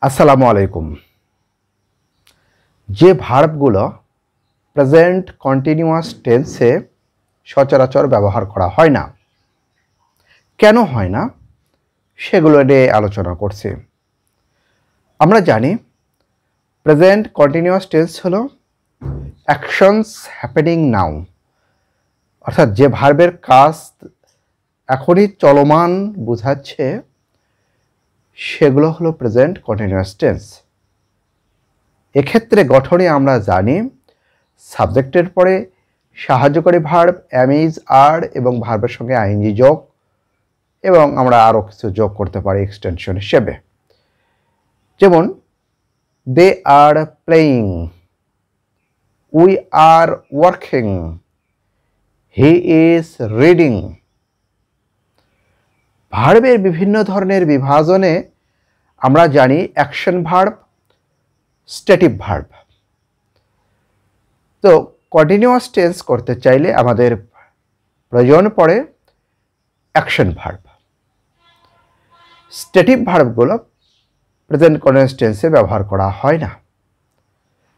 আসসালামু আলাইকুম। যে ভার্বগুলো প্রেজেন্ট কন্টিনিউয়াস টেন্সে সচরাচর ব্যবহার করা হয় না, কেন হয় না সেগুলো নিয়ে আলোচনা করছি। আমরা জানি প্রেজেন্ট কন্টিনিউয়াস টেন্স হলো অ্যাকশনস হ্যাপেনিং নাও, অর্থাৎ যে ভার্বের কাজ এখনই চলমান বোঝাচ্ছে সেগুলো হলো প্রেজেন্ট কন্টিনিউয়াস টেন্স। এক্ষেত্রে গঠনে আমরা জানি সাবজেক্টের পরে সাহায্যকারী ভার্ব এম ইজ আর এবং ভার্বের সঙ্গে আইএনজি যোগ, এবং আমরা আরও কিছু যোগ করতে পারি এক্সটেনশন হিসেবে, যেমন they are playing, we are working, he is reading. ভার্বের বিভিন্ন ধরনের বিভাজনে আমরা জানি অ্যাকশন ভার্ব, স্ট্যাটিভ ভার্ব। তো কন্টিনিউয়াস টেন্স করতে চাইলে আমাদের প্রয়োজন পড়ে অ্যাকশন ভার্ব। স্ট্যাটিভ ভার্বগুলো প্রেজেন্ট কন্টিনিউয়াস টেন্সে ব্যবহার করা হয় না,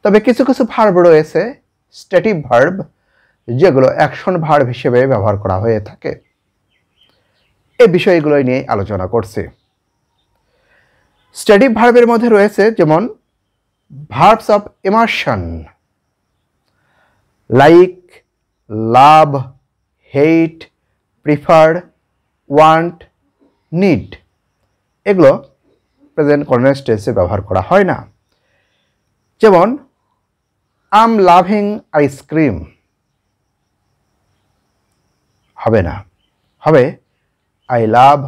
তবে কিছু কিছু ভার্ব রয়েছে স্ট্যাটিভ ভার্ব যেগুলো অ্যাকশন ভার্ব হিসেবে ব্যবহার করা হয়ে থাকে। এই বিষয়গুলো নিয়ে আলোচনা করছি। স্ট্যাটিভ ভার্বের মধ্যে রয়েছে যেমন verbs of immersion like love, hate, prefer, want, need. এগুলো প্রেজেন্ট কন্টিনিউয়াস টেন্সে ব্যবহার করা হয় না, যেমন আই এম লাভিং আইসক্রিম হবে না, হবে I love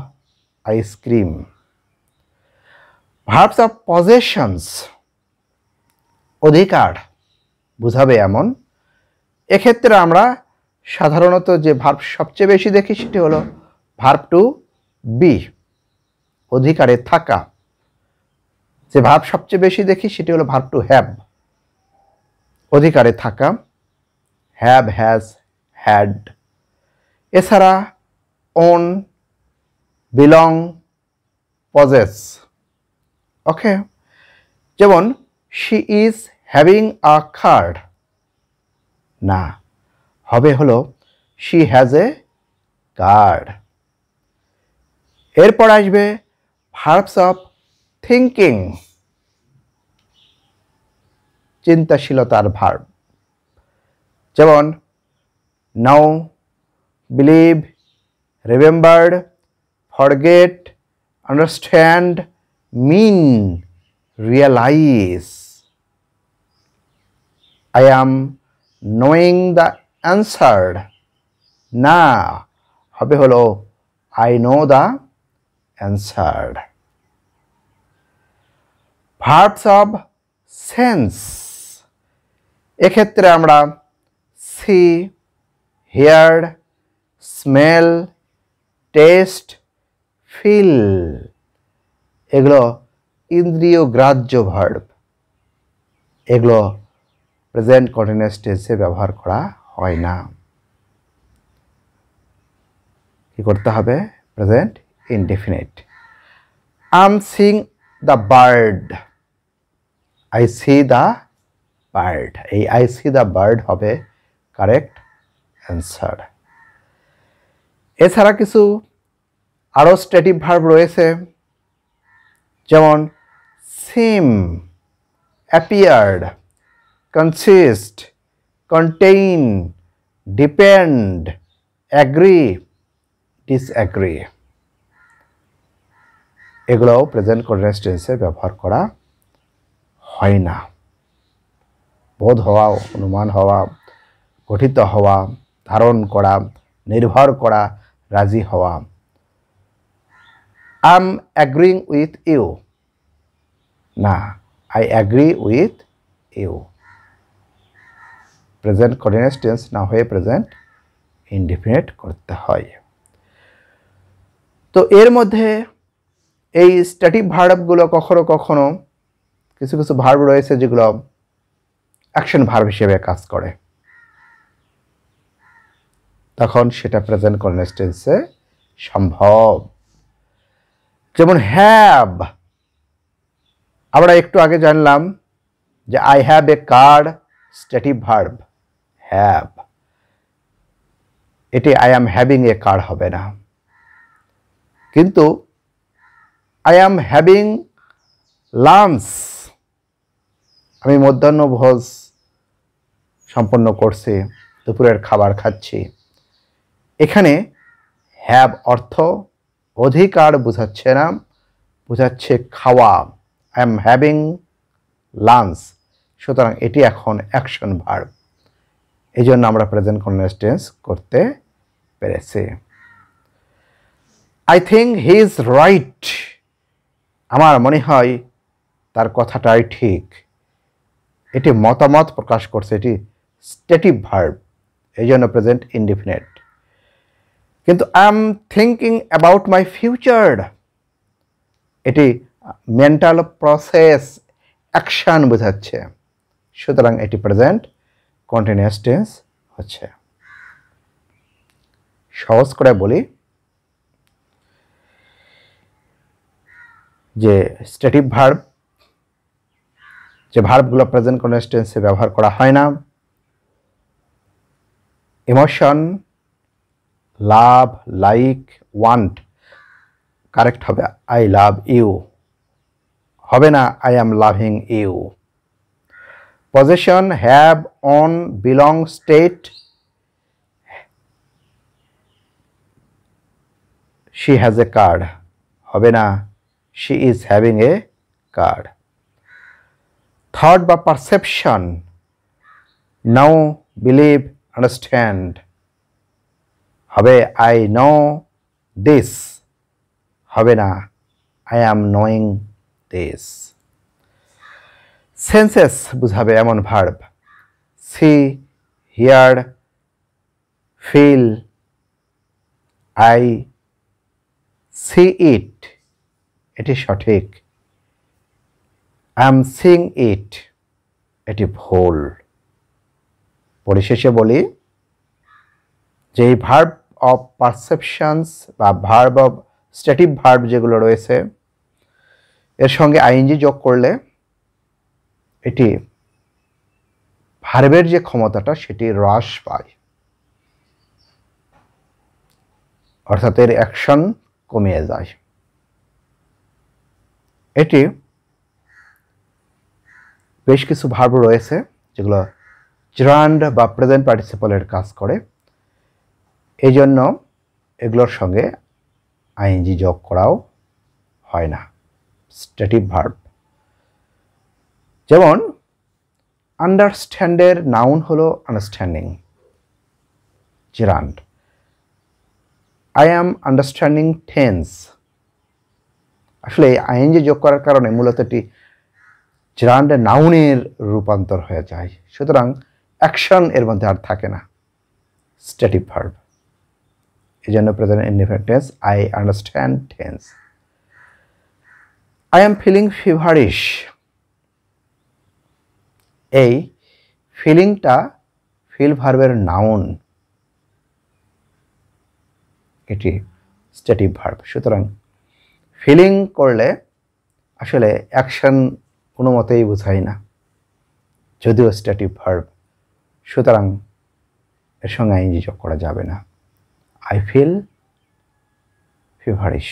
ice cream. Verbs of পজেশনস অধিকার বুঝাবে এমন, এক্ষেত্রে আমরা সাধারণত যে ভার্ব সবচেয়ে বেশি দেখি সেটি হলো ভার্ব টু বি, অধিকারে থাকা। যে ভার্ব সবচেয়ে বেশি দেখি সেটি হলো ভার্ব টু হ্যাভ, অধিকারে থাকা, হ্যাভ, হ্যাজ, হ্যাড। এছাড়া ওন, বিলং, পজেস। ওকে, যেমন she is having a car, না, হবে হলো শি হ্যাজ এ কার। এরপর আসবে ভার্বস অফ থিঙ্কিং, চিন্তাশীলতার ভার্ব, যেমন know, believe, remembered, forget, understand, mean, realise. I am knowing the answer, না, হবে হলো I know the answer. Verbs of sense, এক্ষেত্রে আমরা see, hear, smell, taste, feel, এগুলো ইন্দ্রিয় গ্রাহ্য ভার্ব। এগুলো প্রেজেন্ট কন্টিনিউয়াস টেন্সে ব্যবহার করা হয় না। কি করতে হবে? Present indefinite. I am sing the bird, I see the bird. এই আই সি দ্য বার্ড হবে কারেক্ট অ্যান্সার। এছাড়া কিছু আরও স্ট্যাটিভ ভার্ব রয়েছে, যেমন seem, appeared, consist, contain, depend, agree, disagree. এগুলোও প্রেজেন্ট কন্টিনিউয়াস টেন্সে ব্যবহার করা হয় না। বোধ হওয়া, অনুমান হওয়া, গঠিত হওয়া, ধারণ করা, নির্ভর করা, রাজি হওয়া। I am agreeing with you, না, I agree with you. Present continuous tense না হয়ে প্রেজেন্ট ইনডেফিনিট করতে হয়। তো এর মধ্যে এই স্ট্যাটিভ ভার্বগুলো কখনো কখনো কিছু কিছু ভার্ব রয়েছে যেগুলো অ্যাকশন ভার্ব হিসেবে কাজ করে, তখন সেটা প্রেজেন্ট কন্টিনিউয়াস টেন্সে সম্ভব। যেমন হ্যাভ, আমরা একটু আগে জানলাম যে I have a card stative verb have, এটি I am having a card হবে না। কিন্তু আই অ্যাম হ্যাভিং লাঞ্চ, আমি মধ্যাহ্নভোজ সম্পন্ন করছি, দুপুরের খাবার খাচ্ছি। এখানে হ্যাভ অর্থ অধিকার বোঝাচ্ছে না, বোঝাচ্ছে খাওয়া। আই এম হ্যাভিং লাঞ্চ, সুতরাং এটি এখন অ্যাকশন ভার্ব, এই জন্য আমরা প্রেজেন্ট কন্টিনিউয়াস টেন্স করতে পেরেছি। I think he is right, আমার মনে হয় তার কথাটাই ঠিক, এটি মতামত প্রকাশ করছে, এটি স্ট্যাটিভ ভার্ব, এই জন্য প্রেজেন্ট ইনডিফিনিট। কিন্তু I am thinking about my future, এটি মেন্টাল প্রসেস, অ্যাকশন বোঝাচ্ছে, সুতরাং এটি প্রেজেন্ট কন্টিনিউয়াস টেন্স হচ্ছে। সহজ করে বলি যে স্ট্যাটিভ ভার্ব, যে ভার্বগুলো প্রেজেন্ট কন্টিনিউয়াস টেন্সে ব্যবহার করা হয় না, emotion, love, like, want, correct হবে আই লাভ ইউ, হবে না I am loving you. Position, have, own, belong, state, she has a card, হবে না she is having a card. Thought বা পারসেপশন, নো, বিলিভ, আন্ডারস্ট্যান্ড, হবে I know this, হবে না I am knowing this. Senses বুঝাবে এমন verb, see, hear, feel, I see it, এটি সঠিক, আই এম সিং ইট, এটি ভুল। পরিশেষে বলি যে এই ভার্ব অফ পারসেপশনস বা ভার্ব অফ স্ট্যাটিভ ভার্ব যেগুলো রয়েছে, এর সঙ্গে আইএনজি যোগ করলে এটি ভার্বের যে ক্ষমতাটা সেটি হ্রাস পায়, অর্থাৎ এর অ্যাকশন কমিয়ে যায়। এটি বেশ কিছু ভার্ব রয়েছে যেগুলো জারান্ড বা প্রেজেন্ট পার্টিসিপলের কাজ করে, এই জন্য এগুলোর সঙ্গে আইএনজি যোগ করাও হয় না স্ট্যাটিভ ভার্ব। যেমন আন্ডারস্ট্যান্ডের নাউন হলো understanding, gerund. I am understanding tense, আসলে আইএনজি যোগ করার কারণে মূলত এটি জারান্ড নাউনের রূপান্তর হয়ে যায়, সুতরাং অ্যাকশন এর মধ্যে আর থাকে না, স্ট্যাটিভ ভার্ব। এই জন্য present indefinite tense I understand tense. I am feeling feverish, এই ফিলিংটা ফিল ভার্বের নাউন, এটি স্ট্যাটিভ ভার্ব, সুতরাং ফিলিং করলে আসলে অ্যাকশন কোনো মতেই বোঝায় না, যদিও স্ট্যাটিভ ভার্ব, সুতরাং এর সঙ্গে আইএনজি যোগ করা যাবে না। I feel feverish.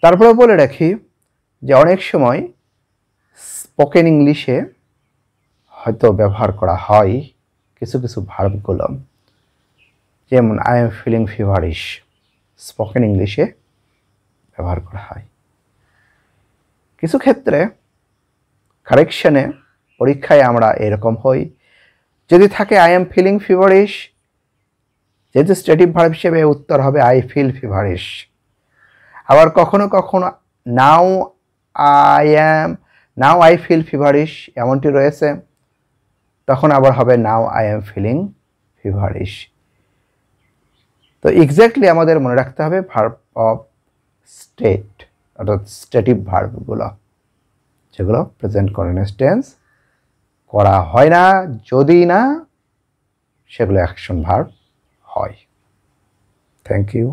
তারপরে বলে রাখি যে অনেক সময় স্পোকেন ইংলিশে হয়তো ব্যবহার করা হয় কিছু কিছু ভার্বগুলো, যেমন I am feeling feverish, spoken ইংলিশে ব্যবহার করা হয়। কিছু ক্ষেত্রে কারেকশনে পরীক্ষায় আমরা এরকম হই, যদি থাকে আই এম ফিলিং ফিভারিশ, যেহেতু স্ট্যাটিভ ভার্ব হিসেবে উত্তর হবে আই ফিল ফিভারিশ। আবার কখনো কখনো নাও আই ফিল ফিভারিশ এমনটি রয়েছে, তখন আবার হবে now I am feeling feverish. তো এক্স্যাক্টলি আমাদের মনে রাখতে হবে ভার্ব অফ স্টেট, অর্থাৎ স্ট্যাটিভ ভার্বগুলো যেগুলো প্রেজেন্ট কন্টিনিউয়াস টেন্স করা হয় না, যদি না সেগুলো অ্যাকশন ভার্ব হয়। Thank you.